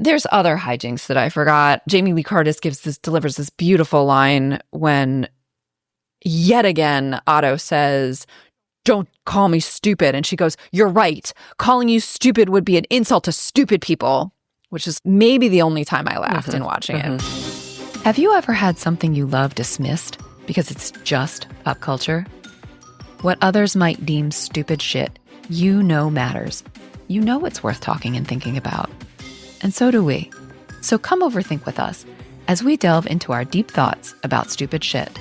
There's other hijinks that I forgot. Jamie Lee Curtis delivers this beautiful line when yet again Otto says, "Don't call me stupid." And she goes, "You're right. Calling you stupid would be an insult to stupid people," which is maybe the only time I laughed in watching it. Have you ever had something you love dismissed because it's just pop culture? What others might deem stupid shit, you know matters. You know it's worth talking and thinking about. And so do we. So come overthink with us as we delve into our deep thoughts about stupid shit.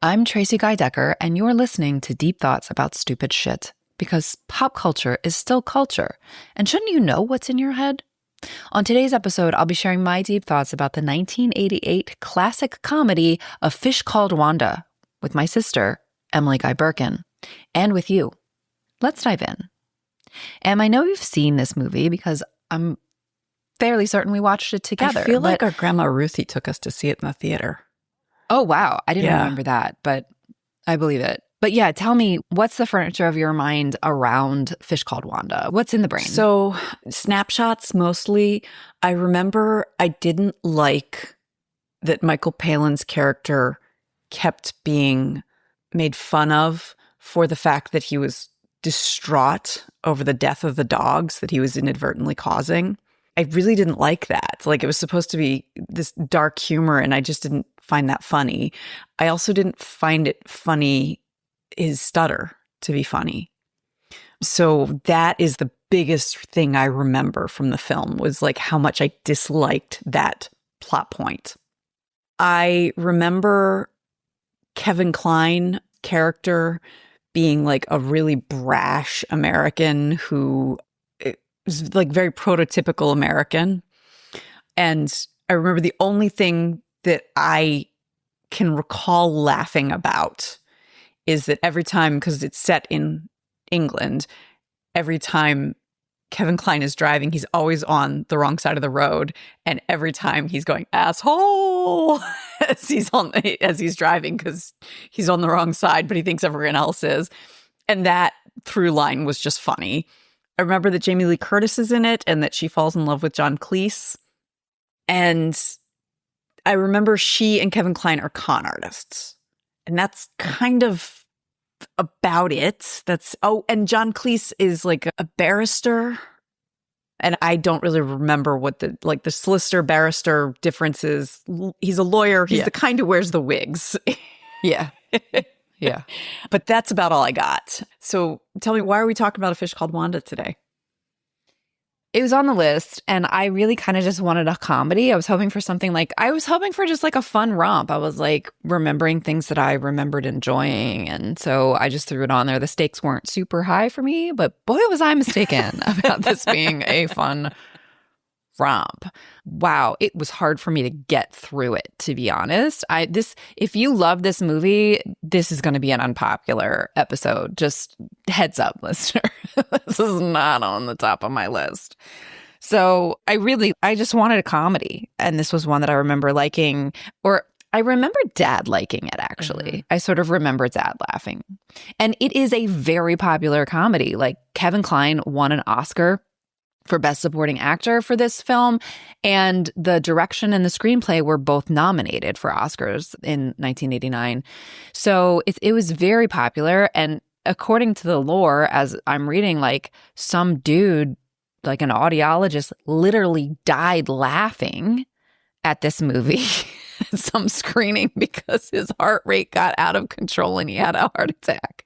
I'm Tracie Guy-Decker, and you're listening to Deep Thoughts About Stupid Shit, because pop culture is still culture. And shouldn't you know what's in your head? On today's episode, I'll be sharing my deep thoughts about the 1988 classic comedy A Fish Called Wanda with my sister, Emily Guy Birkin, and with you. Let's dive in. I know you've seen this movie because I'm fairly certain we watched it together. I feel like our grandma Ruthie took us to see it in the theater. Oh, wow. I didn't remember that, but I believe it. But yeah, tell me, what's the furniture of your mind around Fish Called Wanda? What's in the brain? So snapshots mostly. I remember I didn't like that Michael Palin's character kept being made fun of for the fact that he was distraught over the death of the dogs that he was inadvertently causing. I really didn't like that. Like, it was supposed to be this dark humor, and I just didn't find that funny. I also didn't find it funny, his stutter, to be funny. So that is the biggest thing I remember from the film, was like how much I disliked that plot point. I remember Kevin Kline character being like a really brash American who was like very prototypical American. And I remember the only thing that I can recall laughing about is that every time, because it's set in England, every time Kevin Kline is driving, he's always on the wrong side of the road. And every time he's going, "Asshole," as he's driving, because he's on the wrong side, but he thinks everyone else is. And that through line was just funny. I remember that Jamie Lee Curtis is in it and that she falls in love with John Cleese. And I remember she and Kevin Kline are con artists. And that's kind of about it. And John Cleese is like a barrister. And I don't really remember what the solicitor barrister difference is. He's a lawyer. He's the kind who wears the wigs. Yeah. Yeah. But that's about all I got. So tell me, why are we talking about A Fish Called Wanda today? It was on the list, and I really kind of just wanted a comedy. I was hoping for just like a fun romp. I was like remembering things that I remembered enjoying, and so I just threw it on there. The stakes weren't super high for me, but boy, was I mistaken about this being a fun romp. Wow, it was hard for me to get through it, to be honest. If you love this movie, this is going to be an unpopular episode. Just heads up, listener. This is not on the top of my list. So I just wanted a comedy, and this was one that I remember liking, or I remember Dad liking it, actually. Mm-hmm. I sort of remember Dad laughing. And it is a very popular comedy. Like, Kevin Kline won an Oscar for Best Supporting Actor for this film, and the direction and the screenplay were both nominated for Oscars in 1989. So it was very popular, and according to the lore, as I'm reading, like, some dude, like an audiologist, literally died laughing at this movie at some screening because his heart rate got out of control and he had a heart attack.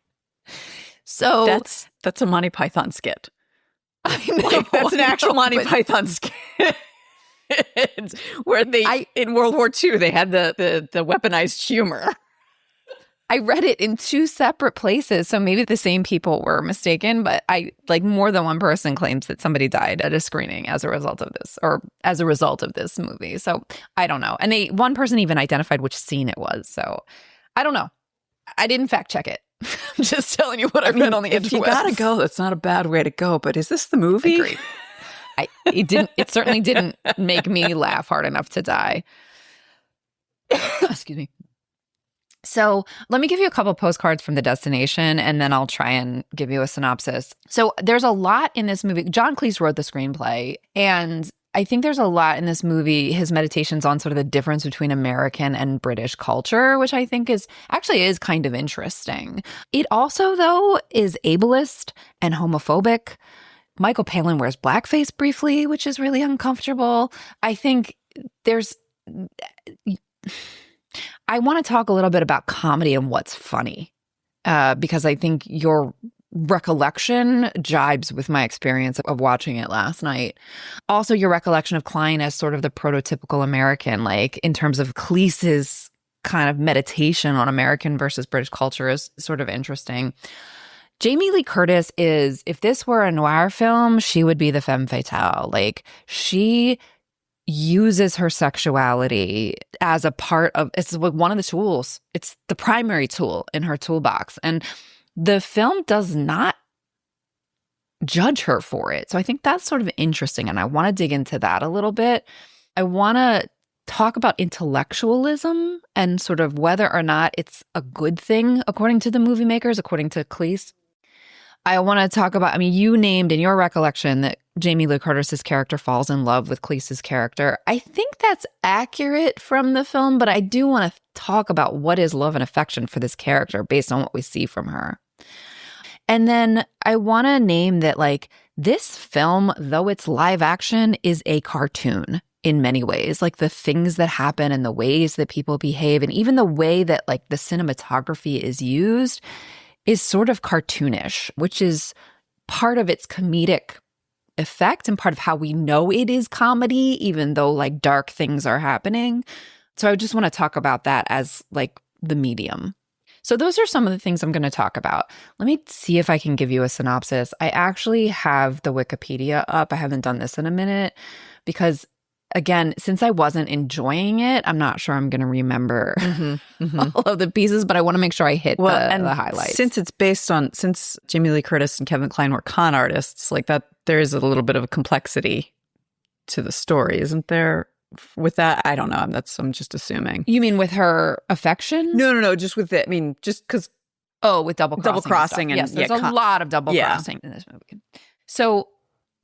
So that's a Monty Python skit. I know. Like, that's an actual Monty Python skit. Where in World War II, they had the weaponized humor. I read it in two separate places, so maybe the same people were mistaken, but more than one person claims that somebody died at a screening as a result of this, or as a result of this movie. So I don't know. And one person even identified which scene it was. So I don't know. I didn't fact check it. I'm just telling you what I read on the interwebs. If you gotta go, that's not a bad way to go. But is this the movie? Agreed. It certainly didn't make me laugh hard enough to die. Excuse me. So let me give you a couple postcards from the destination, and then I'll try and give you a synopsis. So there's a lot in this movie. John Cleese wrote the screenplay, and I think there's a lot in this movie, his meditations on sort of the difference between American and British culture, which I think is kind of interesting. It also, though, is ableist and homophobic. Michael Palin wears blackface briefly, which is really uncomfortable. I think I want to talk a little bit about comedy and what's funny, because I think your recollection jibes with my experience of watching it last night. Also, your recollection of Kline as sort of the prototypical American, like in terms of Cleese's kind of meditation on American versus British culture is sort of interesting. Jamie Lee Curtis is, if this were a noir film, she would be the femme fatale. Like, she uses her sexuality as a part of, it's one of the tools. It's the primary tool in her toolbox. And the film does not judge her for it. So I think that's sort of interesting. And I want to dig into that a little bit. I want to talk about intellectualism and sort of whether or not it's a good thing, according to the movie makers, according to Cleese. I want to talk about, you named in your recollection that Jamie Lee Curtis's character falls in love with Cleese's character. I think that's accurate from the film, but I do want to talk about what is love and affection for this character based on what we see from her. And then I want to name that, like, this film, though it's live action, is a cartoon in many ways. Like, the things that happen and the ways that people behave and even the way that, like, the cinematography is used is sort of cartoonish, which is part of its comedic effect and part of how we know it is comedy, even though, like, dark things are happening. So I just want to talk about that as, like, the medium. So those are some of the things I'm going to talk about. Let me see if I can give you a synopsis. I actually have the Wikipedia up. I haven't done this in a minute because, again, since I wasn't enjoying it, I'm not sure I'm going to remember all of the pieces, but I want to make sure I hit the highlights. Since Jamie Lee Curtis and Kevin Kline were con artists, like that, there is a little bit of a complexity to the story, isn't there? With that, I don't know. I'm just assuming. You mean with her affection? No. Just with it. Just because. Oh, with double crossing. And yes, there's a lot of double crossing in this movie. So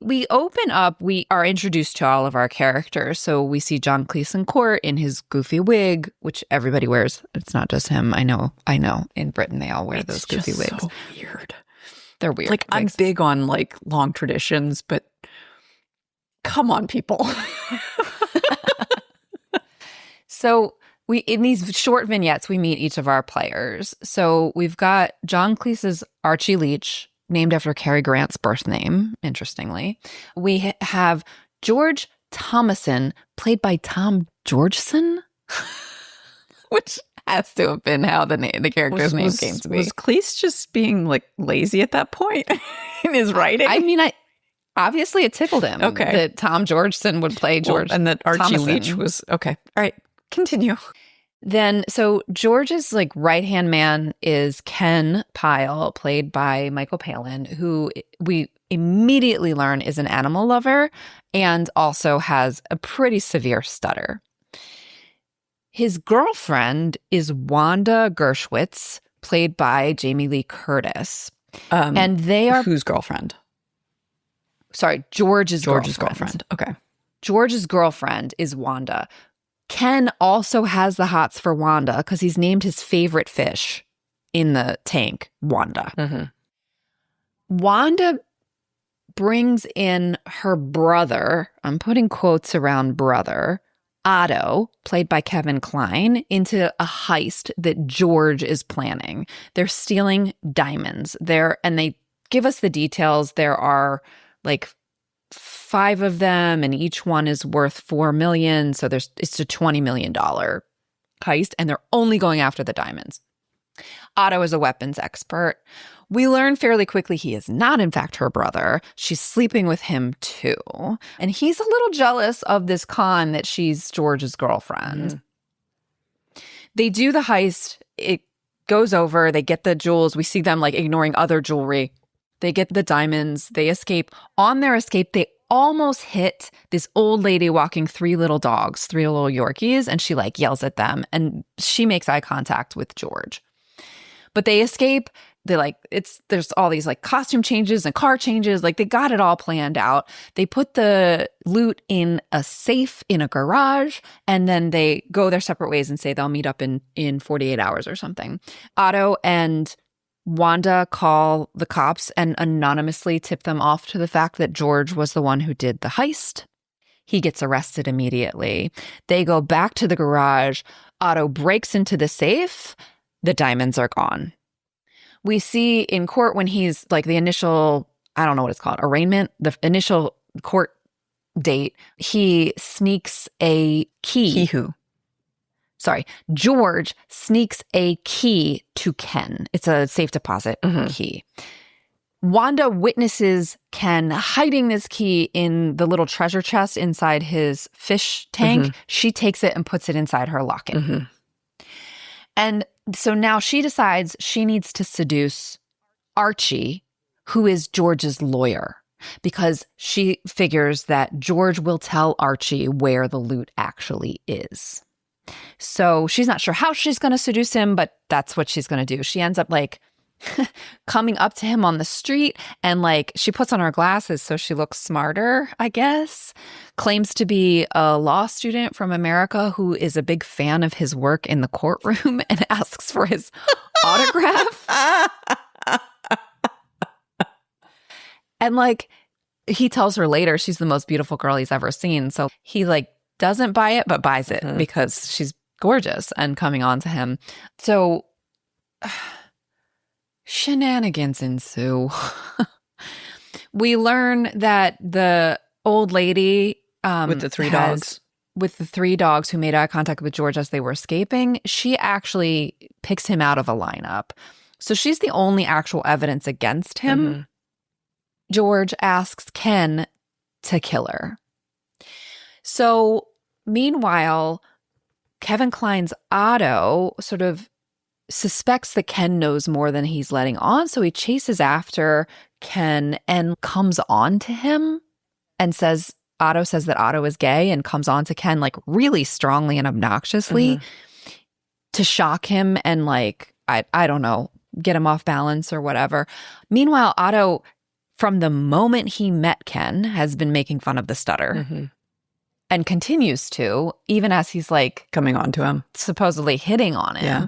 we open up, we are introduced to all of our characters. So we see John Cleese in court in his goofy wig, which everybody wears. It's not just him. I know. In Britain, they all wear those goofy wigs. So weird. They're weird. Like, wigs. I'm big on, like, long traditions, but come on, people. So in these short vignettes, we meet each of our players. So we've got John Cleese's Archie Leach, named after Cary Grant's birth name, interestingly. We have George Thomason, played by Tom Georgeson, which has to have been how the character's name came to be. Was Cleese just being, like, lazy at that point in his writing? Obviously it tickled him that Tom Georgeson would play George and that Archie Thomason. Leach was, okay. All right, continue. Then, so George's, like, right-hand man is Ken Pyle, played by Michael Palin, who we immediately learn is an animal lover and also has a pretty severe stutter. His girlfriend is Wanda Gershwitz, played by Jamie Lee Curtis. And they are... Whose girlfriend? Sorry, George's girlfriend. Okay. George's girlfriend is Wanda. Ken also has the hots for Wanda because he's named his favorite fish in the tank, Wanda. Mm-hmm. Wanda brings in her brother, I'm putting quotes around brother, Otto, played by Kevin Kline, into a heist that George is planning. They're stealing diamonds. And they give us the details. There are, like, 5 of them, and each one is worth $4 million. So it's a $20 million heist, and they're only going after the diamonds. Otto is a weapons expert. We learn fairly quickly he is not, in fact, her brother. She's sleeping with him, too. And he's a little jealous of this con that she's George's girlfriend. They do the heist. It goes over. They get the jewels. We see them, like, ignoring other jewelry. They get the diamonds. They escape. On their escape, they almost hit this old lady walking 3 little dogs, 3 little Yorkies, and she like yells at them and she makes eye contact with George. But they escape. They like, there's all these like costume changes and car changes. Like they got it all planned out. They put the loot in a safe in a garage, and then they go their separate ways and say they'll meet up in 48 hours or something. Otto and Wanda call the cops and anonymously tip them off to the fact that George was the one who did the heist. He gets arrested immediately. They go back to the garage. Otto breaks into the safe. The diamonds are gone. We see in court when he's like the initial, I don't know what it's called, arraignment, the initial court date, he sneaks a key. George sneaks a key to Ken. It's a safe deposit key. Wanda witnesses Ken hiding this key in the little treasure chest inside his fish tank. She takes it and puts it inside her locket. And so now she decides she needs to seduce Archie, who is George's lawyer, because she figures that George will tell Archie where the loot actually is. So she's not sure how she's going to seduce him, but that's what she's going to do. She ends up like coming up to him on the street and like she puts on her glasses so she looks smarter, I guess. Claims to be a law student from America who is a big fan of his work in the courtroom and asks for his autograph. And like he tells her later she's the most beautiful girl he's ever seen. So he like doesn't buy it but buys it because she's gorgeous and coming on to him. So shenanigans ensue. We learn that the old lady with the 3 dogs. With the 3 dogs who made eye contact with George as they were escaping, she actually picks him out of a lineup. So she's the only actual evidence against him. George asks Ken to kill her. So meanwhile, Kevin Kline's Otto sort of suspects that Ken knows more than he's letting on. So he chases after Ken and comes on to him and Otto says that Otto is gay and comes on to Ken like really strongly and obnoxiously to shock him and like, I don't know, get him off balance or whatever. Meanwhile, Otto, from the moment he met Ken, has been making fun of the stutter and continues to, even as he's like coming on to him, supposedly hitting on him. Yeah.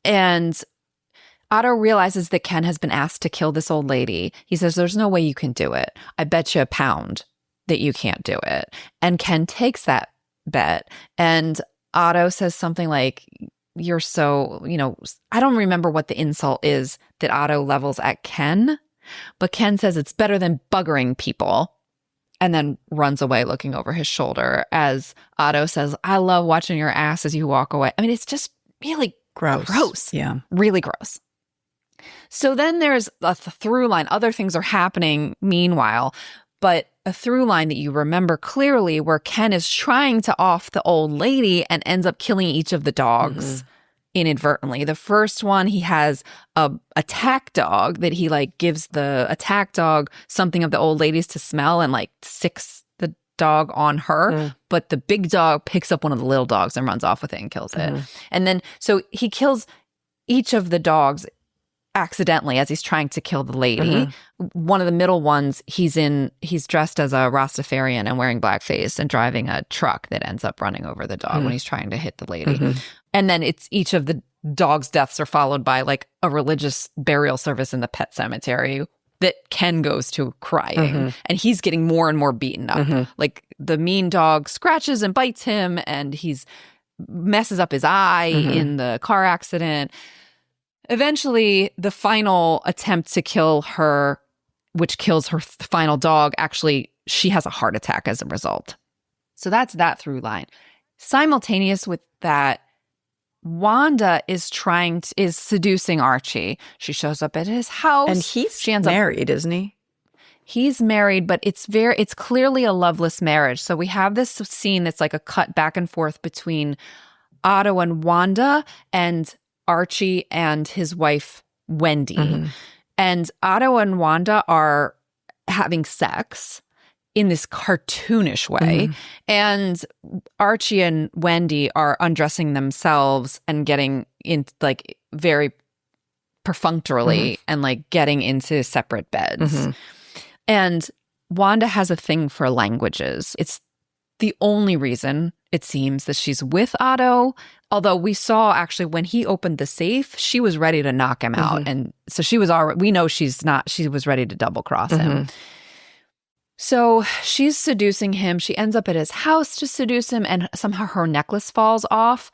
And Otto realizes that Ken has been asked to kill this old lady. He says, there's no way you can do it. I bet you £1 that you can't do it. And Ken takes that bet. And Otto says something like, you're so, I don't remember what the insult is that Otto levels at Ken, but Ken says it's better than buggering people. And then runs away looking over his shoulder as Otto says, I love watching your ass as you walk away. I mean, it's just really gross. Yeah. Really gross. So then there's a through line. Other things are happening meanwhile, but a through line that you remember clearly where Ken is trying to off the old lady and ends up killing each of the dogs inadvertently. The first one, he has a attack dog that he like gives the attack dog something of the old lady's to smell and like sicks the dog on her. But the big dog picks up one of the little dogs and runs off with it and kills it. And then so he kills each of the dogs accidentally as he's trying to kill the lady. One of the middle ones, he's dressed as a Rastafarian and wearing blackface and driving a truck that ends up running over the dog when he's trying to hit the lady. And then it's each of the dogs' deaths are followed by like a religious burial service in the pet cemetery that Ken goes to crying. And he's getting more and more beaten up. Like the mean dog scratches and bites him and he's messes up his eye in the car accident. Eventually, the final attempt to kill her, which kills her final dog, actually, she has a heart attack as a result. So that's that through line. Simultaneous with that, Wanda is seducing Archie. She shows up at his house. And he's married, isn't he? He's married, but it's clearly a loveless marriage. So we have this scene that's like a cut back and forth between Otto and Wanda and Archie and his wife, Wendy. And Otto and Wanda are having sex. in this cartoonish way. And Archie and Wendy are undressing themselves and getting in like very perfunctorily and like getting into separate beds. And Wanda has a thing for languages. It's the only reason it seems that she's with Otto. Although we saw actually when he opened the safe, she was ready to knock him out. And so she was already, we know she was ready to double cross him. So she's seducing him. She ends up at his house to seduce him, and somehow her necklace falls off.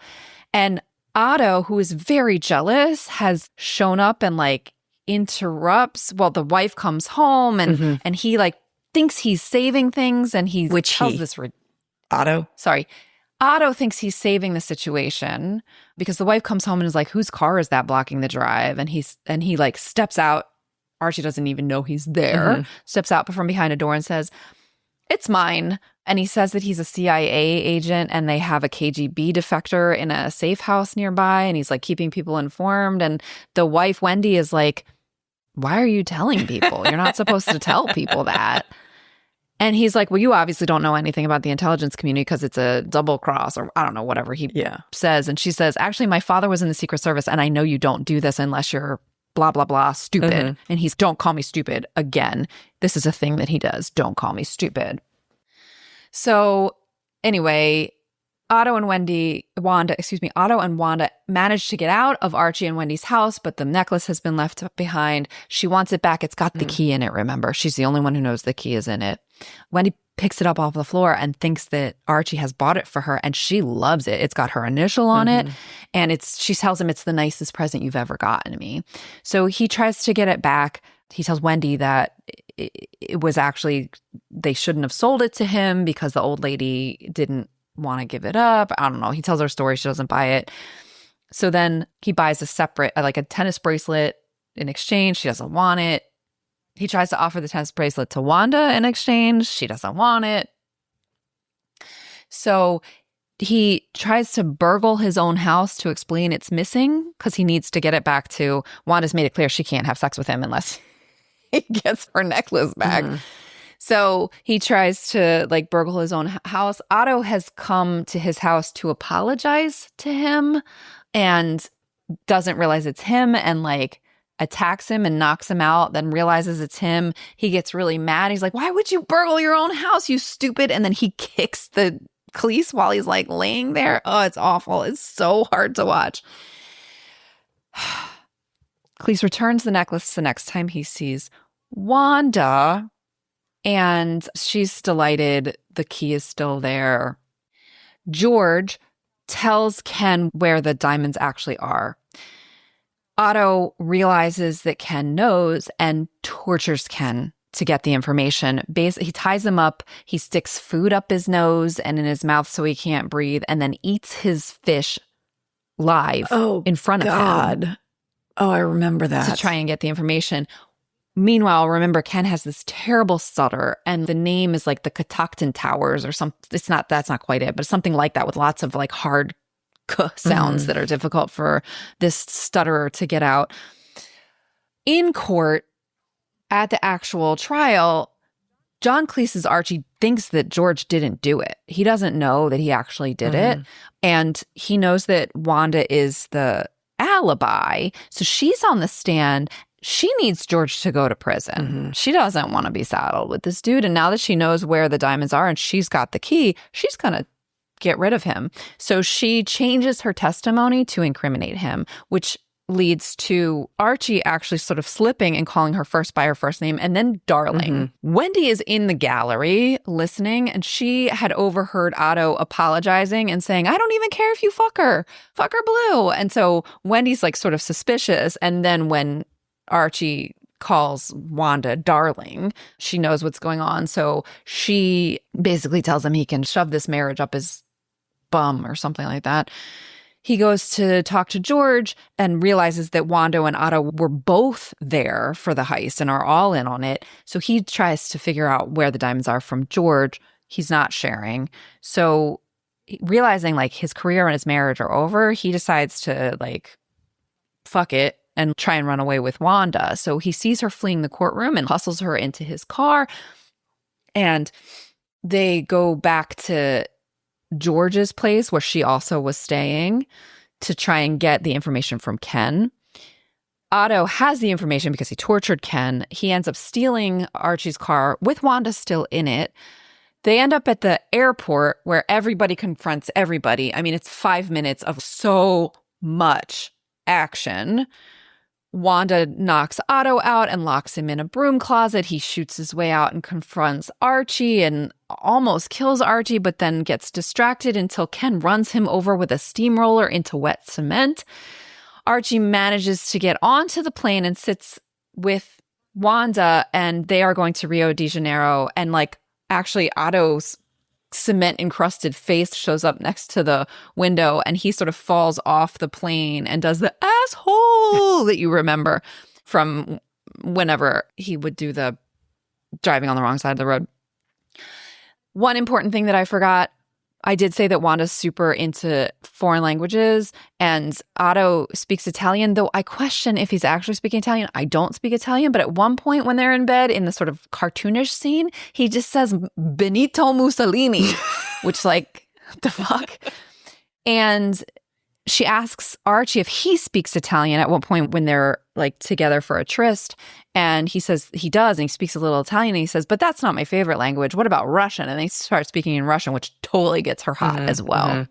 And Otto, who is very jealous, has shown up and like interrupts. Well, the wife comes home and he like thinks he's saving things, and Otto thinks he's saving the situation because the wife comes home and is like, whose car is that blocking the drive? And he like steps out. Archie doesn't even know he's there, steps out from behind a door and says, it's mine. And he says that he's a CIA agent and they have a KGB defector in a safe house nearby. And he's like keeping people informed. And the wife, Wendy, is like, why are you telling people? You're not supposed to tell people that. And he's like, well, you obviously don't know anything about the intelligence community because it's a double cross, or I don't know, whatever he says. And she says, actually, my father was in the Secret Service and I know you don't do this unless you're blah, blah, blah, stupid. And he's, don't call me stupid again. This is a thing that he does. Don't call me stupid. So anyway, Otto and Wanda manage to get out of Archie and Wendy's house, but the necklace has been left behind. She wants it back. It's got the key in it, remember? She's the only one who knows the key is in it. Wendy picks it up off the floor and thinks that Archie has bought it for her, and she loves it. It's got her initial on it, and she tells him it's the nicest present you've ever gotten me. So he tries to get it back. He tells Wendy that it was actually, they shouldn't have sold it to him because the old lady didn't want to give it up. I don't know. He tells her story. She doesn't buy it. So then he buys a separate, like a tennis bracelet in exchange. She doesn't want it. He tries to offer the tennis bracelet to Wanda in exchange. She doesn't want it. So he tries to burgle his own house to explain it's missing because he needs to get it back to, Wanda's made it clear she can't have sex with him unless he gets her necklace back. So he tries to like burgle his own house. Otto has come to his house to apologize to him and doesn't realize it's him and like attacks him and knocks him out, then realizes it's him. He gets really mad. He's like, why would you burgle your own house, you stupid? And then he kicks the Cleese while he's like laying there. Oh, it's awful. It's so hard to watch. Cleese returns the necklace the next time he sees Wanda, and she's delighted. The key is still there. George tells Ken where the diamonds actually are. Otto realizes that Ken knows and tortures Ken to get the information. He ties him up. He sticks food up his nose and in his mouth so he can't breathe, and then eats his fish live in front of him. Oh, I remember that. To try and get the information. Meanwhile, remember, Ken has this terrible stutter, and the name is like the Catoctin Towers or something. That's not quite it, but something like that with lots of like hard k sounds that are difficult for this stutterer to get out. In court, at the actual trial, John Cleese's Archie thinks that George didn't do it. He doesn't know that he actually did it. And he knows that Wanda is the alibi. So she's on the stand. She needs George to go to prison. She doesn't want to be saddled with this dude. And now that she knows where the diamonds are and she's got the key, she's going to get rid of him. So she changes her testimony to incriminate him, which leads to Archie actually sort of slipping and calling her first by her first name and then darling. Wendy is in the gallery listening, and she had overheard Otto apologizing and saying, I don't even care if you fuck her blue. And so Wendy's like sort of suspicious. And then when Archie calls Wanda darling, she knows what's going on. So she basically tells him he can shove this marriage up his bum or something like that. He goes to talk to George and realizes that Wanda and Otto were both there for the heist and are all in on it. So he tries to figure out where the diamonds are from George. He's not sharing. So realizing like his career and his marriage are over, he decides to like, fuck it and try and run away with Wanda. So he sees her fleeing the courtroom and hustles her into his car. And they go back to George's place where she also was staying to try and get the information from Ken. Otto has the information because he tortured Ken. He ends up stealing Archie's car with Wanda still in it. They end up at the airport where everybody confronts everybody. I mean, it's 5 minutes of so much action. Wanda knocks Otto out and locks him in a broom closet. He shoots his way out and confronts Archie and almost kills Archie, but then gets distracted until Ken runs him over with a steamroller into wet cement. Archie manages to get onto the plane and sits with Wanda, and they are going to Rio de Janeiro. And like, actually, Otto's cement-encrusted face shows up next to the window, and he sort of falls off the plane and does the asshole that you remember from whenever he would do the driving on the wrong side of the road. One important thing that I forgot, I did say that Wanda's super into foreign languages, and Otto speaks Italian, though I question if he's actually speaking Italian. I don't speak Italian, but at one point when they're in bed in the sort of cartoonish scene, he just says Benito Mussolini, which like, what the fuck? And she asks Archie if he speaks Italian at one point when they're like together for a tryst. And he says he does, and he speaks a little Italian. And he says, but that's not my favorite language. What about Russian? And they start speaking in Russian, which totally gets her hot as well.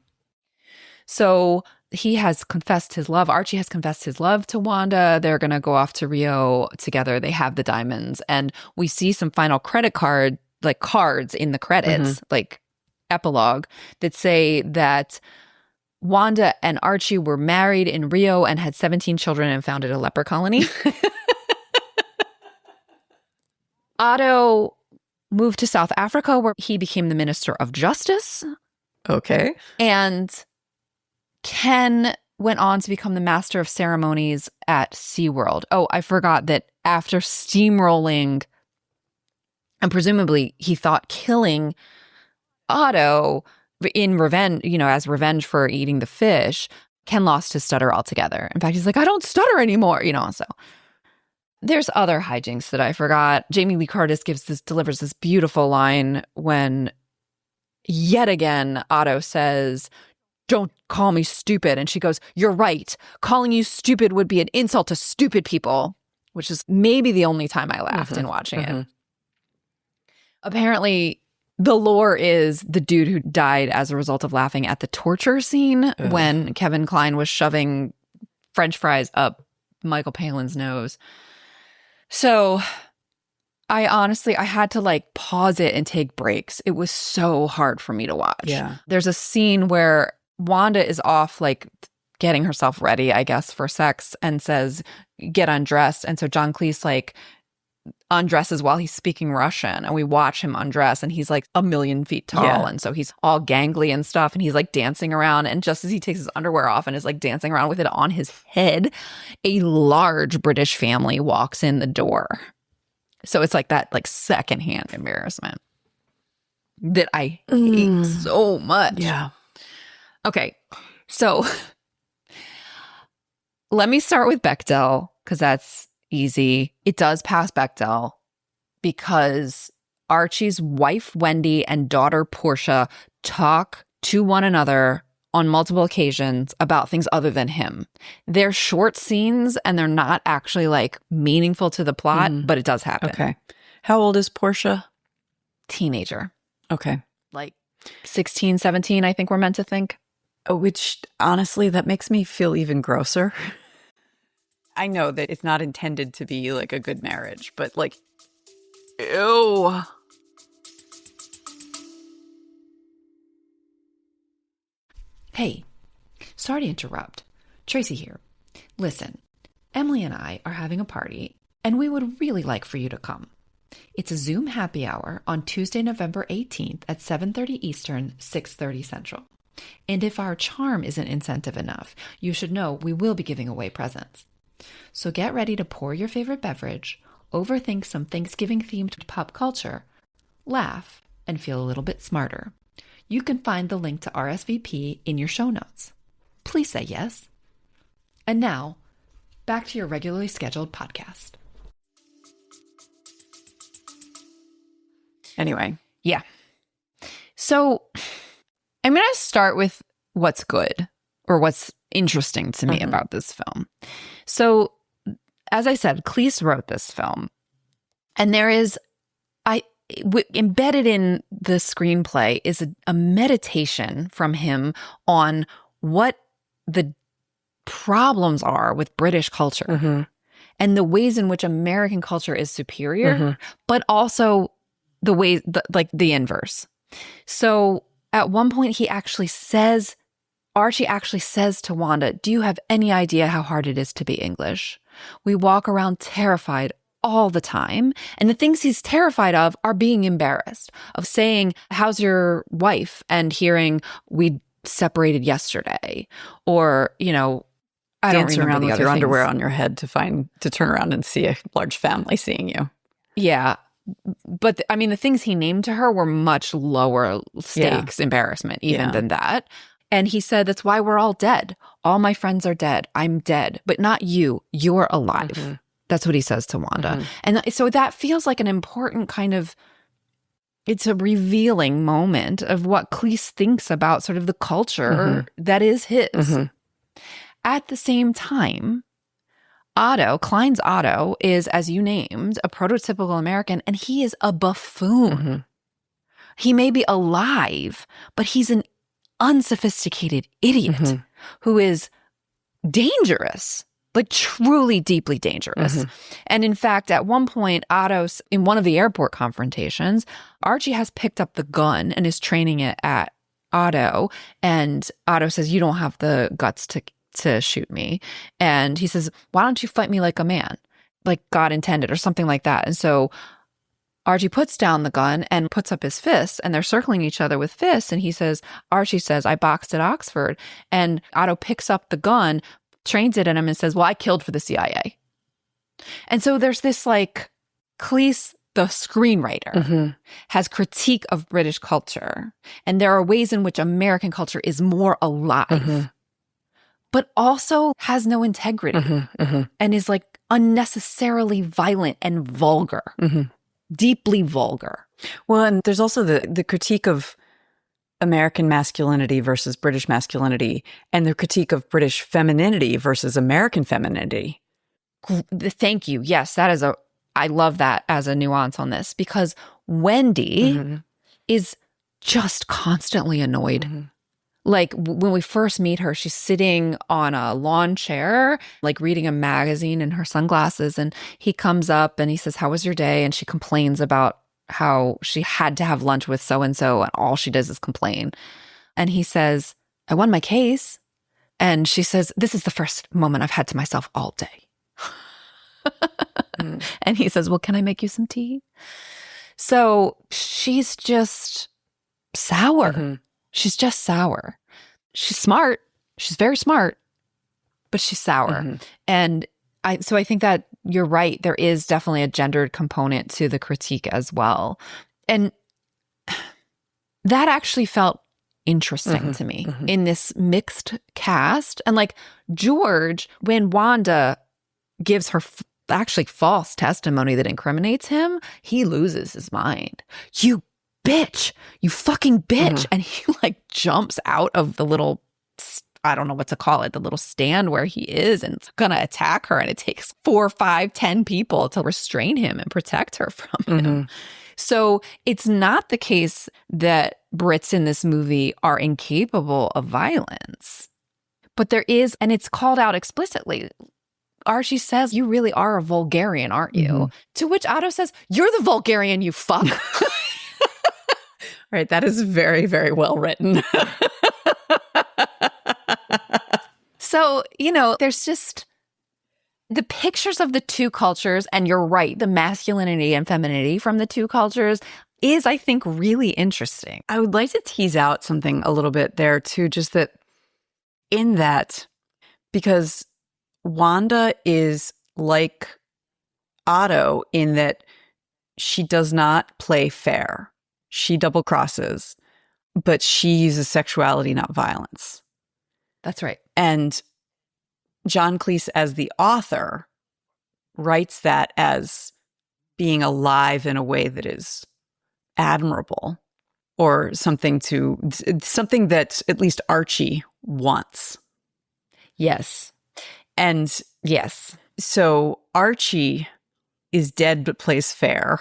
So he has confessed his love. Archie has confessed his love to Wanda. They're going to go off to Rio together. They have the diamonds. And we see some final credit card, like cards in the credits, like epilogue, that say that Wanda and Archie were married in Rio and had 17 children and founded a leper colony. Otto moved to South Africa where he became the Minister of Justice. Okay. And Ken went on to become the Master of Ceremonies at SeaWorld. Oh, I forgot that after steamrolling, and presumably he thought killing Otto in revenge, you know, as revenge for eating the fish, Ken lost his stutter altogether. In fact, he's like, I don't stutter anymore, you know, so. There's other hijinks that I forgot. Jamie Lee Curtis delivers this beautiful line when yet again Otto says, don't call me stupid. And she goes, you're right. Calling you stupid would be an insult to stupid people, which is maybe the only time I laughed in watching it. Apparently, the lore is the dude who died as a result of laughing at the torture scene when Kevin Kline was shoving French fries up Michael Palin's nose. So I had to like pause it and take breaks. It was so hard for me to watch. Yeah. There's a scene where Wanda is off like getting herself ready, I guess, for sex and says, get undressed. And so John Cleese like undresses while he's speaking Russian, and we watch him undress, and he's like 1,000,000 feet tall. And so he's all gangly and stuff, and he's like dancing around. And just as he takes his underwear off and is like dancing around with it on his head, a large British family walks in the door. So it's like that like secondhand embarrassment that I hate so much. Yeah. Okay, so let me start with Bechdel, because that's easy. It does pass Bechdel because Archie's wife, Wendy, and daughter, Portia, talk to one another on multiple occasions about things other than him. They're short scenes and they're not actually like meaningful to the plot, but it does happen. Okay. How old is Portia? Teenager. Okay. Like 16, 17, I think we're meant to think. Which, honestly, that makes me feel even grosser. I know that it's not intended to be like a good marriage, but like, ew. Hey, sorry to interrupt. Tracie here. Listen, Emily and I are having a party, and we would really like for you to come. It's a Zoom happy hour on Tuesday, November 18th at 7:30 Eastern, 6:30 Central. And if our charm isn't incentive enough, you should know we will be giving away presents. So get ready to pour your favorite beverage, overthink some Thanksgiving-themed pop culture, laugh, and feel a little bit smarter. You can find the link to RSVP in your show notes. Please say yes. And now, back to your regularly scheduled podcast. Anyway. Yeah. So I'm going to start with what's good or what's interesting to me about this film. So as I said, Cleese wrote this film, and there is embedded in the screenplay is a meditation from him on what the problems are with British culture and the ways in which American culture is superior, but also the ways, like the inverse. So at one point, Archie actually says to Wanda, "Do you have any idea how hard it is to be English? We walk around terrified all the time. And the things he's terrified of are being embarrassed, of saying, 'How's your wife?' and hearing, 'We separated yesterday.' Or, I don't Dancing remember around the with other your things. underwear on your head to turn around and see a large family seeing you. Yeah. But the things he named to her were much lower stakes embarrassment even than that. And he said, "That's why we're all dead. All my friends are dead. I'm dead, but not you. You're alive." That's what he says to Wanda. And so that feels like an important it's a revealing moment of what Cleese thinks about sort of the culture that is his. At the same time, Kline's Otto is, as you named, a prototypical American, and he is a buffoon. He may be alive, but he's an unsophisticated idiot who is dangerous. Like truly deeply dangerous. And in fact, at one point, in one of the airport confrontations, Archie has picked up the gun and is training it at Otto. And Otto says, "You don't have the guts to shoot me." And he says, "Why don't you fight me like a man, like God intended," or something like that. And so Archie puts down the gun and puts up his fists, and they're circling each other with fists. And Archie says, "I boxed at Oxford." And Otto picks up the gun, trains it at him, and says, "Well, I killed for the CIA." And so there's this Cleese, the screenwriter, has critique of British culture. And there are ways in which American culture is more alive, but also has no integrity and is unnecessarily violent and vulgar, deeply vulgar. Well, and there's also the critique of American masculinity versus British masculinity, and the critique of British femininity versus American femininity. Thank you. Yes, I love that as a nuance on this, because Wendy is just constantly annoyed. Like when we first meet her, she's sitting on a lawn chair, reading a magazine in her sunglasses, and he comes up and he says, "How was your day?" And she complains about how she had to have lunch with so-and-so and all she does is complain. And he says, "I won my case." And she says, "This is the first moment I've had to myself all day." And he says, "Well, can I make you some tea?" So she's just sour. She's just sour. She's smart. She's very smart, but she's sour. And I think that you're right. There is definitely a gendered component to the critique as well. And that actually felt interesting to me in this mixed cast. And George, when Wanda gives her actually false testimony that incriminates him, he loses his mind. "You bitch, you fucking bitch." And he jumps out of the little, I don't know what to call it, the little stand where he is, and it's gonna attack her. And it takes 4, 5, 10 people to restrain him and protect her from him. So it's not the case that Brits in this movie are incapable of violence, but there is, and it's called out explicitly. Archie says, "You really are a vulgarian, aren't you?" To which Otto says, "You're the vulgarian, you fuck." Right. That is very, very well written. So, there's just the pictures of the two cultures, and you're right, the masculinity and femininity from the two cultures is, I think, really interesting. I would like to tease out something a little bit there too, just that in that, because Wanda is like Otto in that she does not play fair. She double crosses, but she uses sexuality, not violence. That's right. And John Cleese, as the author, writes that as being alive in a way that is admirable or something that at least Archie wants. Yes. And Yes. so Archie is dead but plays fair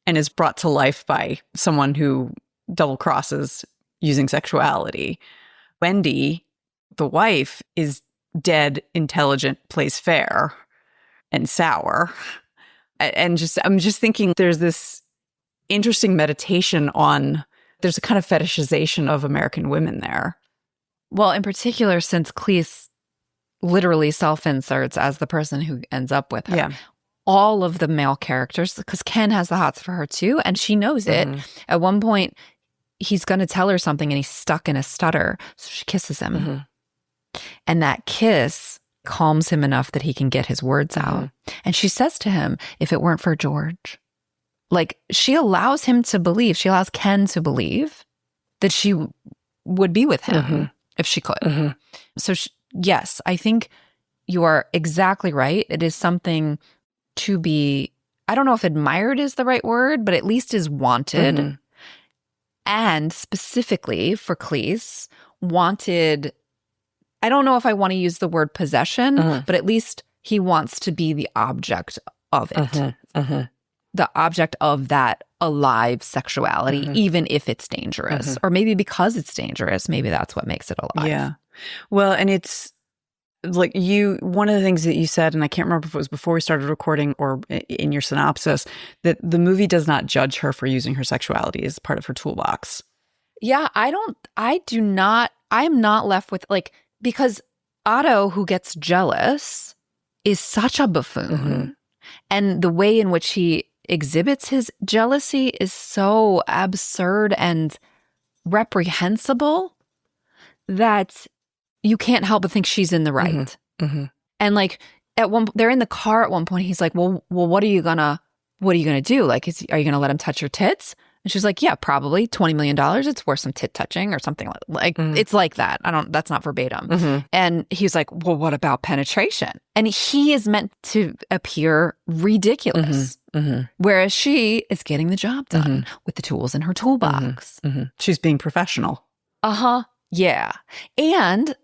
and is brought to life by someone who double crosses using sexuality. Wendy, the wife, is dead, intelligent, plays fair and sour. And I'm just thinking there's this interesting meditation on, there's a kind of fetishization of American women there. Well, in particular, since Cleese literally self-inserts as the person who ends up with her. Yeah. All of the male characters, because Ken has the hots for her too, and she knows it. At one point, he's going to tell her something and he's stuck in a stutter. So she kisses him. And that kiss calms him enough that he can get his words out. And she says to him, if it weren't for George, like she allows him to believe, she allows Ken to believe that she would be with him if she could. So yes, I think you are exactly right. It is something to be, I don't know if admired is the right word, but at least is wanted. And specifically for Cleese, wanted, I don't know if I want to use the word possession, but at least he wants to be the object of it. The object of that alive sexuality, even if it's dangerous. Or maybe because it's dangerous, maybe that's what makes it alive. Yeah. Well, and it's like one of the things that you said, and I can't remember if it was before we started recording or in your synopsis, that the movie does not judge her for using her sexuality as part of her toolbox. Yeah, I'm not left with because Otto, who gets jealous, is such a buffoon. And the way in which he exhibits his jealousy is so absurd and reprehensible that you can't help but think she's in the right. And they're in the car at one point. He's like, well, what are you gonna do? Like, are you gonna let him touch your tits? And she's like, yeah, probably $20 million. It's worth some tit touching or something it's like that. That's not verbatim. And he's like, well, what about penetration? And he is meant to appear ridiculous. Whereas she is getting the job done with the tools in her toolbox. She's being professional. Yeah. And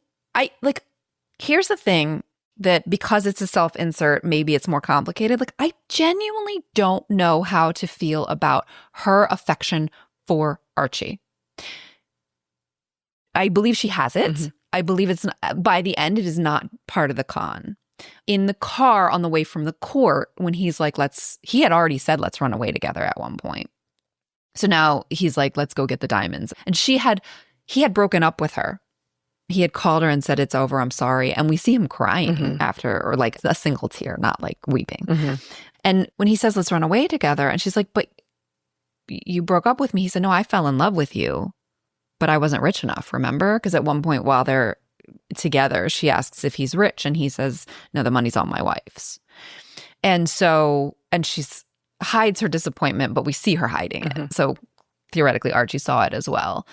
here's the thing that because it's a self-insert, maybe it's more complicated. I genuinely don't know how to feel about her affection for Archie. I believe she has it. I believe it's not, by the end, it is not part of the con. In the car on the way from the court, when he's like, he had already said, let's run away together at one point. So now he's like, let's go get the diamonds. And he had broken up with her. He had called her and said, it's over, I'm sorry. And we see him crying after, or a single tear, not weeping. And when he says, let's run away together, and she's like, but you broke up with me. He said, no, I fell in love with you, but I wasn't rich enough, remember? Because at one point while they're together, she asks if he's rich, and he says, no, the money's all my wife's. And she's hides her disappointment, but we see her hiding it. So theoretically, Archie saw it as well.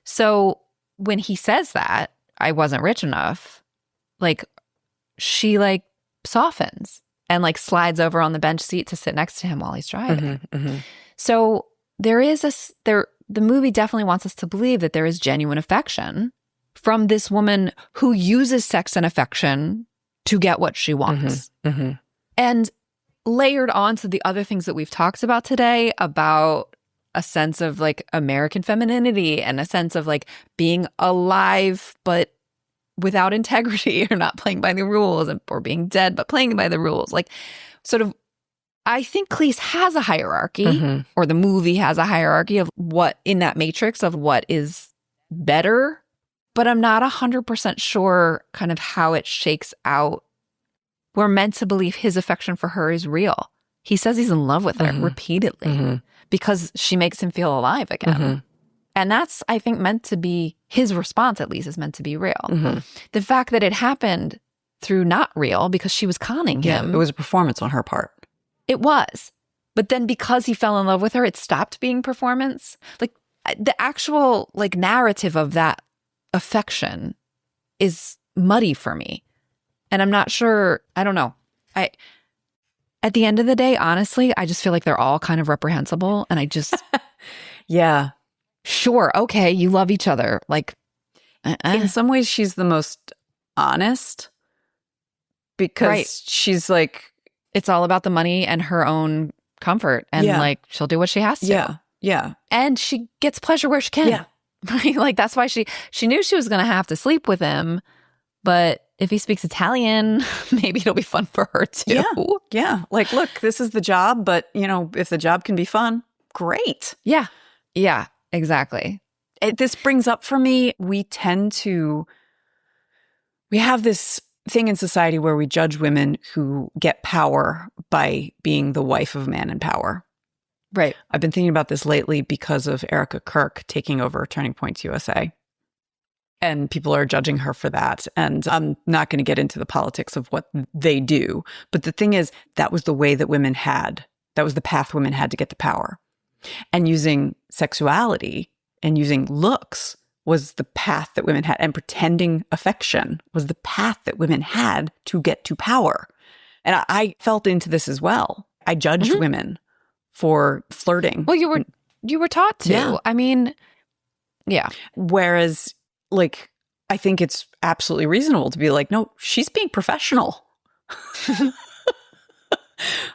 So when he says that, I wasn't rich enough, she softens and slides over on the bench seat to sit next to him while he's driving. So the movie definitely wants us to believe that there is genuine affection from this woman who uses sex and affection to get what she wants. And layered onto the other things that we've talked about today about a sense of American femininity and a sense of being alive but without integrity, or not playing by the rules, or being dead but playing by the rules. I think Cleese has a hierarchy, or the movie has a hierarchy of what in that matrix of what is better, but I'm not 100% sure kind of how it shakes out. We're meant to believe his affection for her is real. He says he's in love with her repeatedly because she makes him feel alive again. And that's, I think, meant to be, his response at least is meant to be real. The fact that it happened through not real because she was conning him. It was a performance on her part. It was. But then because he fell in love with her, it stopped being performance. The actual narrative of that affection is muddy for me. And I'm not sure, I don't know. At the end of the day, honestly, I just feel like they're all kind of reprehensible. And I just, Yeah. Sure, okay, you love each other. Like, In some ways, she's the most honest because Right. she's like, it's all about the money and her own comfort. And Yeah. like, she'll do what she has to. yeah, yeah, And she gets pleasure where she can. yeah, Right? Like, that's why she knew she was going to have to sleep with him. But if he speaks Italian, maybe it'll be fun for her too. yeah, yeah. Like, look, this is the job, but if the job can be fun, great. Yeah. Yeah, exactly. This brings up for me, we have this thing in society where we judge women who get power by being the wife of a man in power. Right. I've been thinking about this lately because of Erica Kirk taking over Turning Point USA. And people are judging her for that. And I'm not going to get into the politics of what they do. But the thing is, that was the way that that was the path women had to get to power. And using sexuality and using looks was the path that women had. And pretending affection was the path that women had to get to power. And I felt into this as well. I judged women for flirting. Well, you were taught to. Yeah. I mean, yeah. Whereas, like, I think it's absolutely reasonable to be like, no, she's being professional.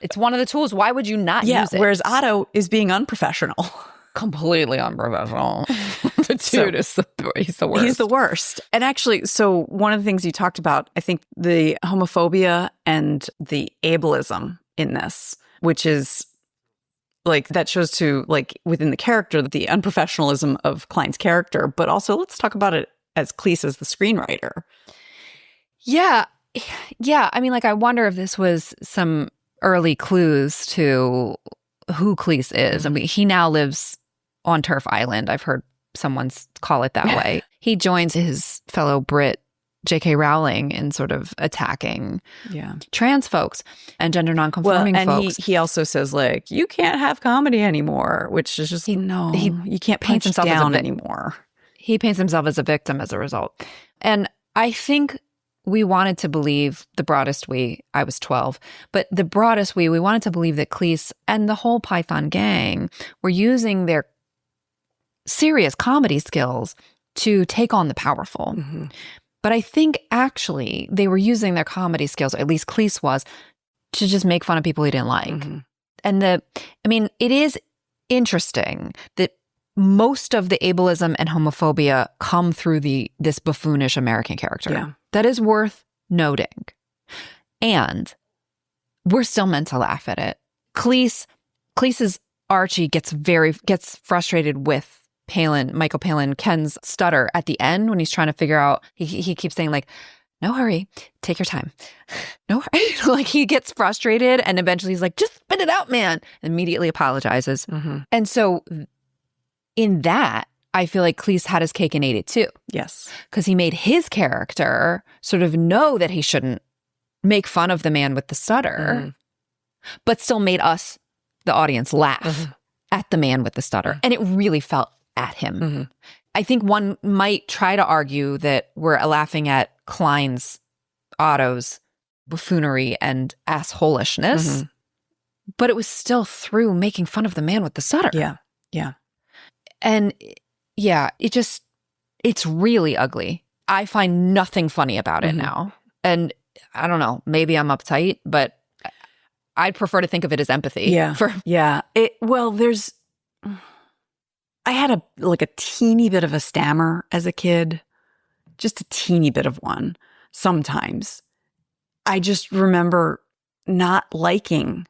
It's one of the tools. Why would you not use it? Whereas Otto is being unprofessional. Completely unprofessional. The dude he's the worst. He's the worst. And actually, so one of the things you talked about, I think the homophobia and the ableism in this, which is like, that shows to, like, within the character, the unprofessionalism of Kline's character, but also let's talk about it as Cleese as the screenwriter. Yeah. Yeah. I mean, like, I wonder if this was some early clues to who Cleese is. I mean, he now lives on Turf Island. I've heard someone call it that way. He joins his fellow Brit J.K. Rowling in sort of attacking trans folks and gender nonconforming folks. And he also says, like, you can't have comedy anymore, which is just, you can't paint himself down anymore. He paints himself as a victim as a result. And I think we wanted to believe the broadest I was 12, but the broadest we wanted to believe that Cleese and the whole Python gang were using their serious comedy skills to take on the powerful. Mm-hmm. But I think actually they were using their comedy skills, or at least Cleese was, to just make fun of people he didn't like. Mm-hmm. And it is interesting that most of the ableism and homophobia come through this buffoonish American character. Yeah. That is worth noting. And we're still meant to laugh at it. Cleese's Archie gets frustrated with Michael Palin, Ken's stutter at the end when he's trying to figure out, he keeps saying, like, no hurry, take your time. No hurry. Like, he gets frustrated and eventually he's like, just spit it out, man. And immediately apologizes. Mm-hmm. And so in that, I feel like Cleese had his cake and ate it too. Yes. Because he made his character sort of know that he shouldn't make fun of the man with the stutter, but still made us, the audience, laugh at the man with the stutter. And it really felt at him. Mm-hmm. I think one might try to argue that we're laughing at Otto's buffoonery and assholishness, but it was still through making fun of the man with the stutter. Yeah. Yeah. And yeah, it's really ugly. I find nothing funny about it now. And I don't know, maybe I'm uptight, but I'd prefer to think of it as empathy. Yeah. I had a teeny bit of a stammer as a kid, just a teeny bit of one sometimes. I just remember not liking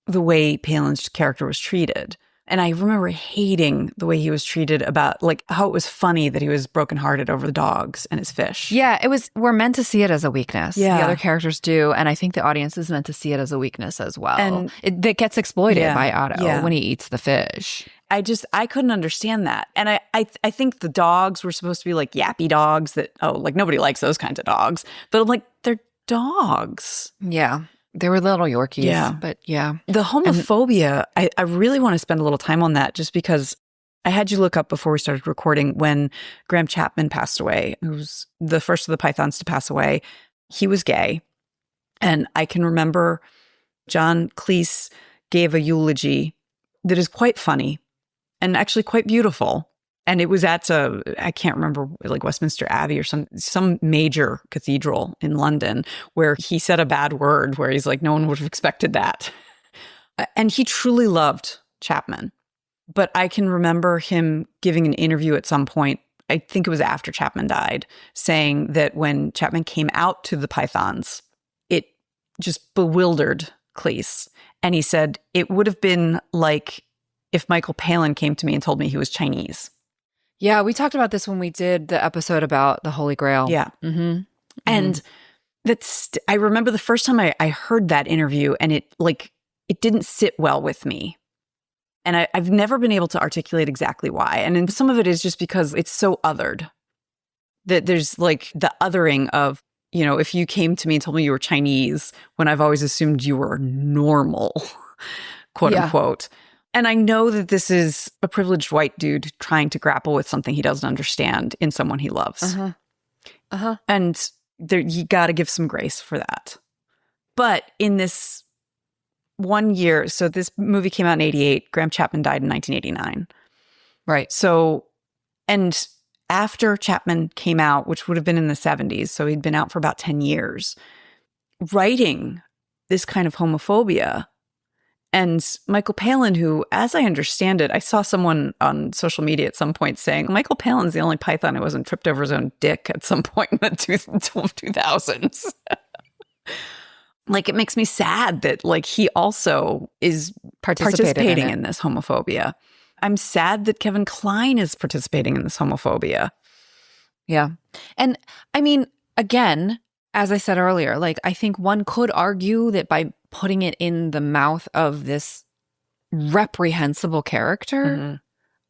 the way Palin's character was treated. And I remember hating the way he was treated, about like how it was funny that he was brokenhearted over the dogs and his fish. Yeah, we're meant to see it as a weakness. Yeah. The other characters do. And I think the audience is meant to see it as a weakness as well. And that gets exploited by Otto when he eats the fish. I couldn't understand that. And I think the dogs were supposed to be like yappy dogs that, like nobody likes those kinds of dogs. But I'm like, they're dogs. Yeah. They were little Yorkies, but yeah. The homophobia, I really want to spend a little time on that, just because I had you look up before we started recording when Graham Chapman passed away, who was the first of the Pythons to pass away. He was gay. And I can remember John Cleese gave a eulogy that is quite funny. and actually quite beautiful. And it was at I can't remember, like Westminster Abbey or some major cathedral in London, where he said a bad word where he's like, no one would have expected that. And he truly loved Chapman. But I can remember him giving an interview at some point, I think it was after Chapman died, saying that when Chapman came out to the Pythons, it just bewildered Cleese. And he said, it would have been like if Michael Palin came to me and told me he was Chinese. Yeah, we talked about this when we did the episode about the Holy Grail. Yeah. And I remember the first time I heard that interview, and it didn't sit well with me. And I've never been able to articulate exactly why. And then some of it is just because it's so othered. That there's like the othering of, you know, if you came to me and told me you were Chinese, when I've always assumed you were normal, quote unquote. And I know that this is a privileged white dude trying to grapple with something he doesn't understand in someone he loves. And you got to give some grace for that. But in this 1 year, so this movie came out in 1988, Graham Chapman died in 1989. Right. So, and after Chapman came out, which would have been in the 70s, so he'd been out for about 10 years, writing this kind of homophobia. And Michael Palin, who, as I understand it, I saw someone on social media at some point saying, Michael Palin's the only Python who wasn't tripped over his own dick at some point in the 2000s. Like, it makes me sad that, like, he also is participating in this homophobia. I'm sad that Kevin Kline is participating in this homophobia. Yeah. And I mean, again, as I said earlier, like, I think one could argue that by putting it in the mouth of this reprehensible character,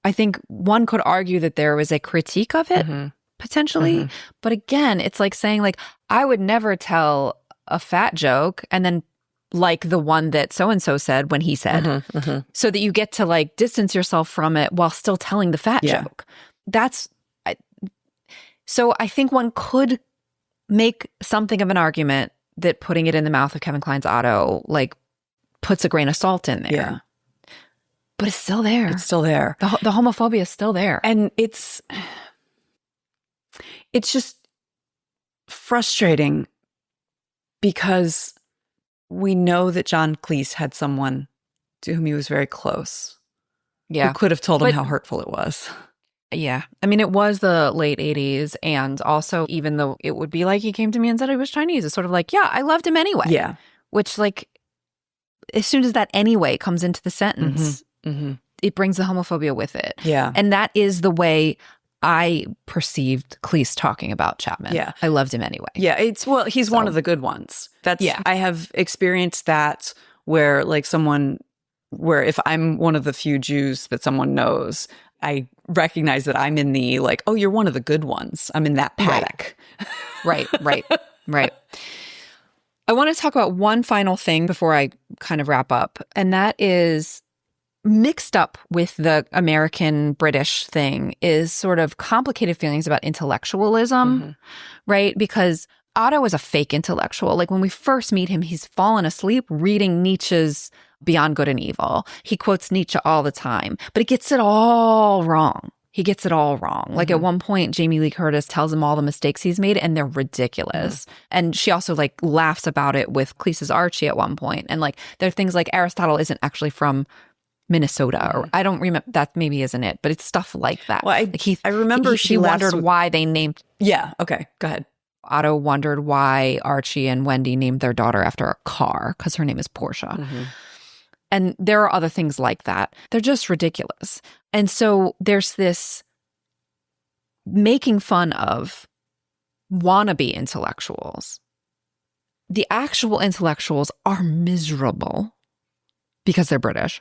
I think one could argue that there was a critique of it, potentially. But again, it's like saying, like, I would never tell a fat joke and then like the one that so-and-so said when he said, so that you get to like distance yourself from it while still telling the fat joke. So I think one could make something of an argument that putting it in the mouth of Kevin Kline's Otto like puts a grain of salt in there. Yeah. But it's still there. It's still there. The homophobia is still there. And it's just frustrating because we know that John Cleese had someone to whom he was very close. Yeah. Who could have told him how hurtful it was. Yeah. I mean, it was the late 80s. And also, even though it would be like he came to me and said he was Chinese, it's sort of like, yeah, I loved him anyway. Yeah. Which, like, as soon as that anyway comes into the sentence, it brings the homophobia with it. Yeah. And that is the way I perceived Cleese talking about Chapman. Yeah. I loved him anyway. Yeah. He's one of the good ones. I have experienced that where if I'm one of the few Jews that someone knows, I recognize that I'm in the like, oh, you're one of the good ones. I'm in that paddock. Right. I want to talk about one final thing before I kind of wrap up. And that is mixed up with the American British thing is sort of complicated feelings about intellectualism, right? Because Otto is a fake intellectual. Like when we first meet him, he's fallen asleep reading Nietzsche's Beyond Good and Evil. He quotes Nietzsche all the time, but he gets it all wrong. Like at one point, Jamie Lee Curtis tells him all the mistakes he's made and they're ridiculous. And she also like laughs about it with Cleese's Archie at one point. And like there are things like Aristotle isn't actually from Minnesota, or I don't remember, that maybe isn't it, but it's stuff like that. Well, I remember she wondered why they named. Yeah. Okay. Go ahead. Otto wondered why Archie and Wendy named their daughter after a car because her name is Portia. And there are other things like that. They're just ridiculous. And so there's this making fun of wannabe intellectuals. The actual intellectuals are miserable because they're British.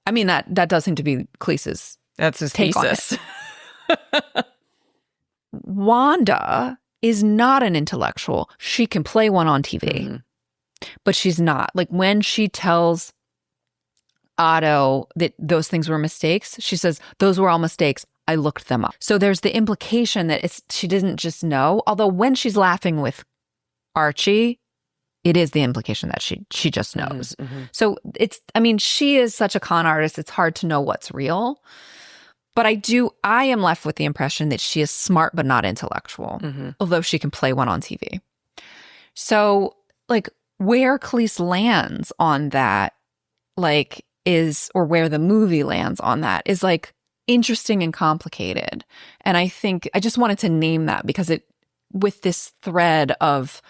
I mean, that does seem to be Cleese's. That's his take thesis. On it. Wanda is not an intellectual. She can play one on TV, but she's not. Like when she tells Otto that those things were mistakes, she says, those were all mistakes. I looked them up. So there's the implication that she didn't just know. Although when she's laughing with Archie, it is the implication that she just knows. So she is such a con artist, it's hard to know what's real. But I am left with the impression that she is smart but not intellectual, although she can play one on TV. So like where Cleese lands on that, like or where the movie lands on that is like interesting and complicated. And I think I just wanted to name that because with this thread of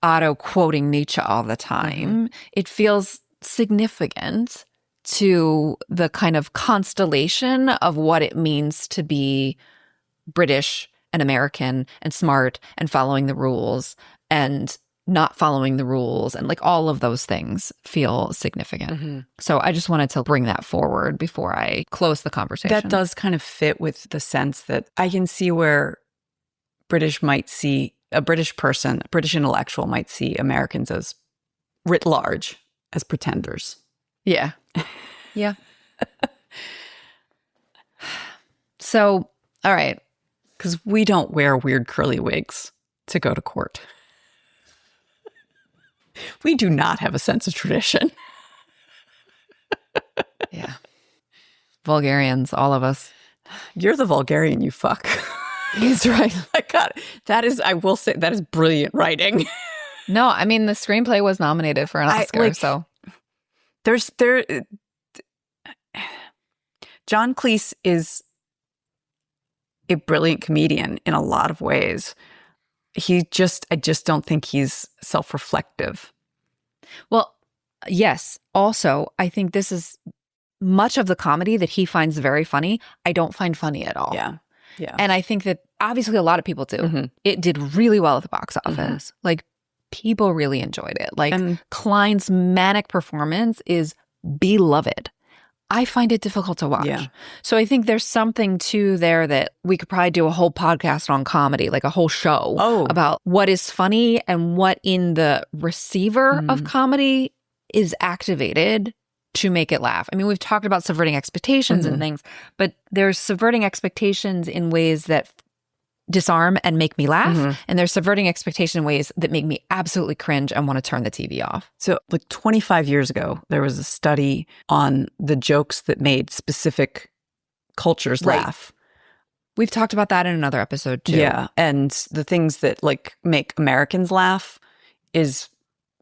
Otto quoting Nietzsche all the time, it feels significant to the kind of constellation of what it means to be British and American and smart and following the rules and not following the rules, and like all of those things feel significant. So I just wanted to bring that forward before I close the conversation. That does kind of fit with the sense that I can see where a British person, a British intellectual might see Americans as writ large as pretenders. Yeah. Yeah. So, all right. Because we don't wear weird curly wigs to go to court. We do not have a sense of tradition. Yeah. Vulgarians, all of us. You're the vulgarian, you fuck. He's right. I got it. I will say, that is brilliant writing. No, I mean, the screenplay was nominated for an Oscar, so. John Cleese is a brilliant comedian in a lot of ways. I just don't think he's self-reflective. Well, yes. Also, I think this is much of the comedy that he finds very funny, I don't find funny at all. Yeah. Yeah. And I think that obviously a lot of people do. It did really well at the box office. Like people really enjoyed it. Like Kline's manic performance is beloved. I find it difficult to watch. Yeah. So I think there's something too there that we could probably do a whole podcast on comedy, like a whole show about what is funny and what in the receiver of comedy is activated to make it laugh. I mean, we've talked about subverting expectations and things, but there's subverting expectations in ways that disarm and make me laugh. And there's subverting expectation in ways that make me absolutely cringe and want to turn the TV off. So like 25 years ago, there was a study on the jokes that made specific cultures laugh. We've talked about that in another episode too. Yeah. And the things that like make Americans laugh is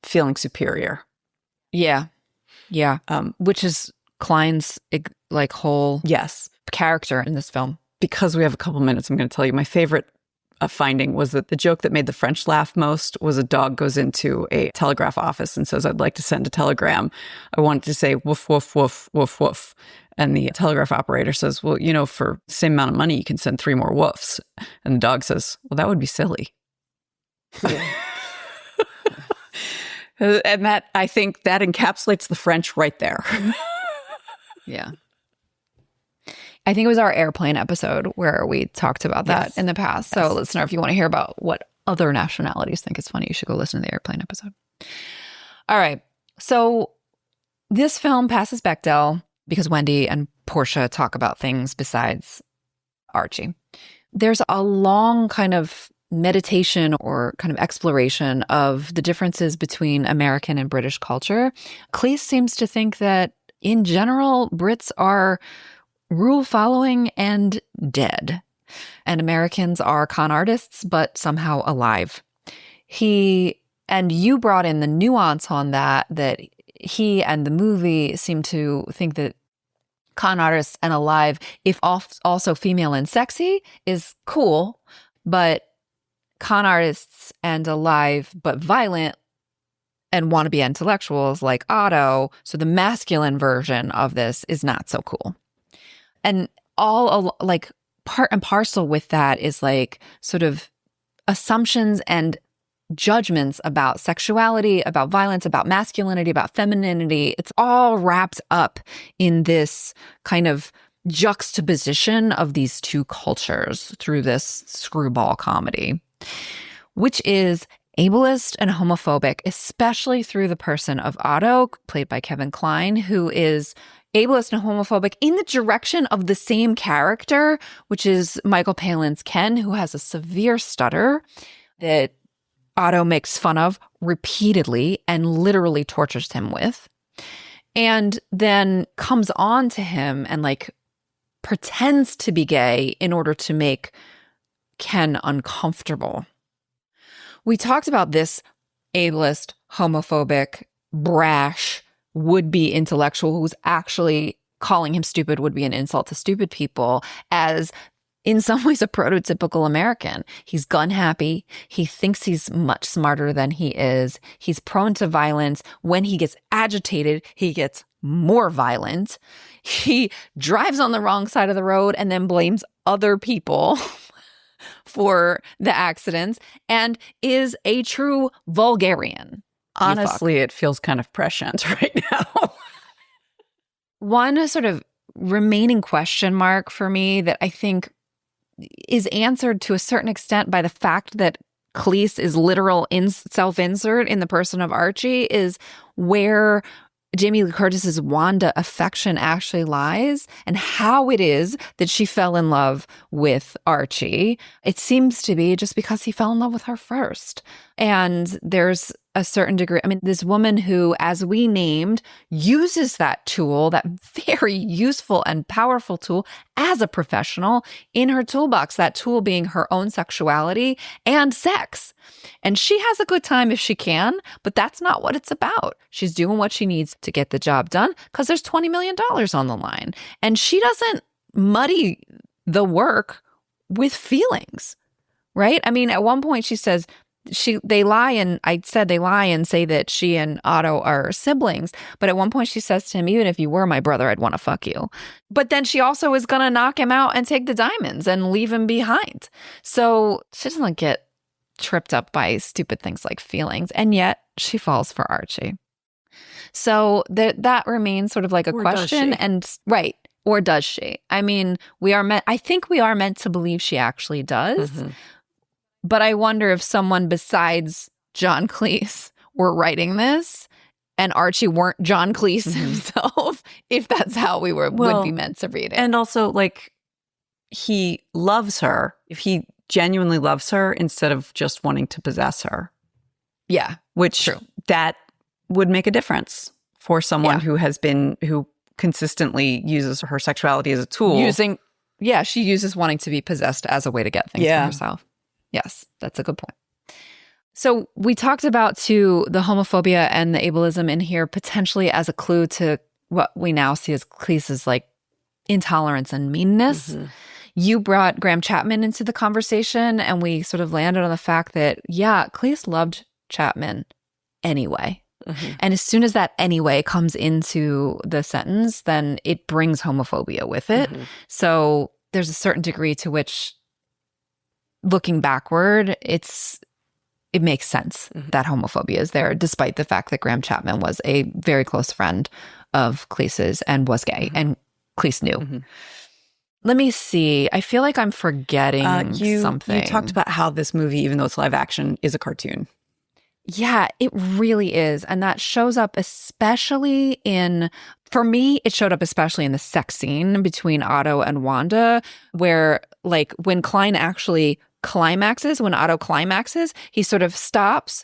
feeling superior. Yeah. Yeah. Which is Kline's like whole character in this film. Because we have a couple minutes, I'm going to tell you my favorite finding was that the joke that made the French laugh most was a dog goes into a telegraph office and says, "I'd like to send a telegram. I wanted to say woof, woof, woof, woof, woof." And the telegraph operator says, "Well, for the same amount of money, you can send 3 more woofs." And the dog says, "Well, that would be silly." Yeah. And that, I think that encapsulates the French right there. Yeah. I think it was our airplane episode where we talked about that in the past. So listener, if you want to hear about what other nationalities think is funny, you should go listen to the airplane episode. All right. So this film passes Bechdel because Wendy and Portia talk about things besides Archie. There's a long kind of meditation or kind of exploration of the differences between American and British culture. Cleese seems to think that in general, Brits are rule following and dead, and Americans are con artists, but somehow alive. You brought in the nuance on that he and the movie seem to think that con artists and alive, if also female and sexy, is cool, but con artists and alive but violent and want to be intellectuals like Otto, so the masculine version of this is not so cool. And all like part and parcel with that is like sort of assumptions and judgments about sexuality, about violence, about masculinity, about femininity. It's all wrapped up in this kind of juxtaposition of these two cultures through this screwball comedy, which is ableist and homophobic, especially through the person of Otto, played by Kevin Kline, who is ableist and homophobic in the direction of the same character, which is Michael Palin's Ken, who has a severe stutter that Otto makes fun of repeatedly and literally tortures him with. And then comes on to him and like pretends to be gay in order to make Ken uncomfortable. We talked about this ableist, homophobic, brash, would-be intellectual who's actually calling him stupid would be an insult to stupid people as in some ways a prototypical American. He's gun happy. He thinks he's much smarter than he is. He's prone to violence. When he gets agitated, he gets more violent. He drives on the wrong side of the road and then blames other people for the accidents and is a true vulgarian. Honestly, it feels kind of prescient right now. One sort of remaining question mark for me that I think is answered to a certain extent by the fact that Cleese is literal self-insert in the person of Archie is where Jamie Lee Curtis's Wanda affection actually lies and how it is that she fell in love with Archie. It seems to be just because he fell in love with her first. And there's a certain degree. I mean, this woman who, as we named, uses that tool, that very useful and powerful tool as a professional in her toolbox, that tool being her own sexuality and sex. And she has a good time if she can, but that's not what it's about. She's doing what she needs to get the job done because there's $20 million on the line. And she doesn't muddy the work with feelings, right? I mean, at one point she says, they lie and say that she and Otto are siblings. But at one point she says to him, even if you were my brother, I'd want to fuck you. But then she also is going to knock him out and take the diamonds and leave him behind. So she doesn't get tripped up by stupid things like feelings. And yet she falls for Archie. So that remains sort of like a question. And right. Or does she? I mean, I think we are meant to believe she actually does. Mm-hmm. But I wonder if someone besides John Cleese were writing this and Archie weren't John Cleese himself, if that's how we would be meant to read it. And also, like, he loves her, if he genuinely loves her instead of just wanting to possess her. Yeah. Which that would make a difference for someone who consistently uses her sexuality as a tool. She uses wanting to be possessed as a way to get things for herself. Yes, that's a good point. So we talked about, too, the homophobia and the ableism in here potentially as a clue to what we now see as Cleese's like intolerance and meanness. Mm-hmm. You brought Graham Chapman into the conversation and we sort of landed on the fact that, Cleese loved Chapman anyway. Mm-hmm. And as soon as that anyway comes into the sentence, then it brings homophobia with it. Mm-hmm. So there's a certain degree to which, looking backward, it makes sense that homophobia is there, despite the fact that Graham Chapman was a very close friend of Cleese's and was gay, and Cleese knew. Mm-hmm. Let me see. I feel like I'm forgetting something. You talked about how this movie, even though it's live action, is a cartoon. Yeah, it really is. And that shows up especially for me, it showed up especially in the sex scene between Otto and Wanda, where like when Kline actually when Otto climaxes, he sort of stops,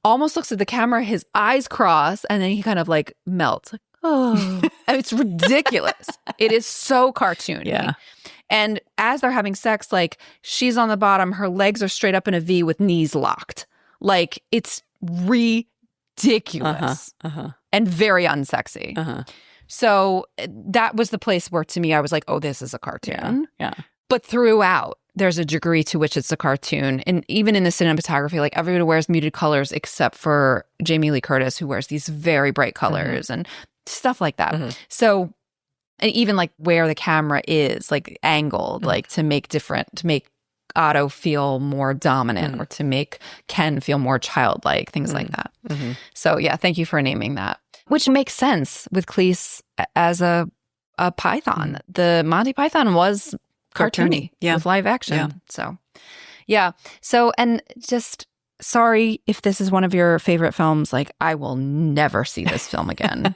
almost looks at the camera, his eyes cross, and then he kind of like melts. Like, oh, it's ridiculous. It is so cartoony. Yeah. And as they're having sex, like she's on the bottom, her legs are straight up in a V with knees locked. Like it's ridiculous and very unsexy. Uh-huh. So that was the place where to me, I was like, oh, this is a cartoon. Yeah. But throughout, there's a degree to which it's a cartoon. And even in the cinematography, like everybody wears muted colors except for Jamie Lee Curtis, who wears these very bright colors and stuff like that. Mm-hmm. So, and even like where the camera is like angled, like to make Otto feel more dominant or to make Ken feel more childlike, things like that. Mm-hmm. So yeah, thank you for naming that. Which makes sense with Cleese as a Python. The Monty Python was cartoony with live action. Yeah. So, yeah. So, and just sorry if this is one of your favorite films. Like, I will never see this film again.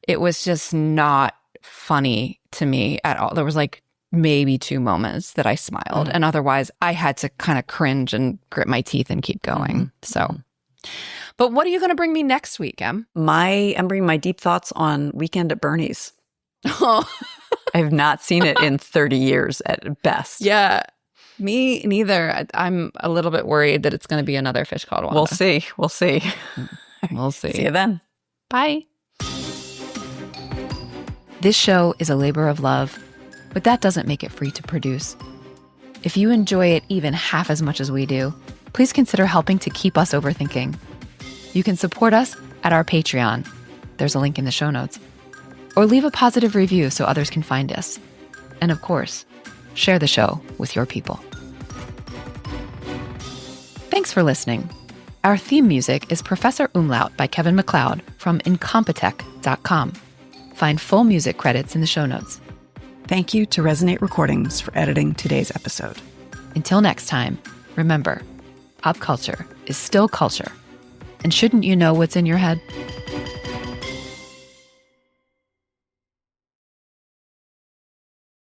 It was just not funny to me at all. There was like maybe 2 moments that I smiled. And otherwise, I had to kind of cringe and grit my teeth and keep going. So, but what are you going to bring me next week, Em? I'm bringing my deep thoughts on Weekend at Bernie's. Oh, I have not seen it in 30 years at best. yeah. Me neither. I'm a little bit worried that it's going to be another Fish Called Wanda. We'll see. We'll see. We'll see. See you then. Bye. This show is a labor of love, but that doesn't make it free to produce. If you enjoy it even half as much as we do, please consider helping to keep us overthinking. You can support us at our Patreon. There's a link in the show notes. Or leave a positive review so others can find us. And of course, share the show with your people. Thanks for listening. Our theme music is Professor Umlaut by Kevin MacLeod from Incompetech.com. Find full music credits in the show notes. Thank you to Resonate Recordings for editing today's episode. Until next time, remember, pop culture is still culture. And shouldn't you know what's in your head?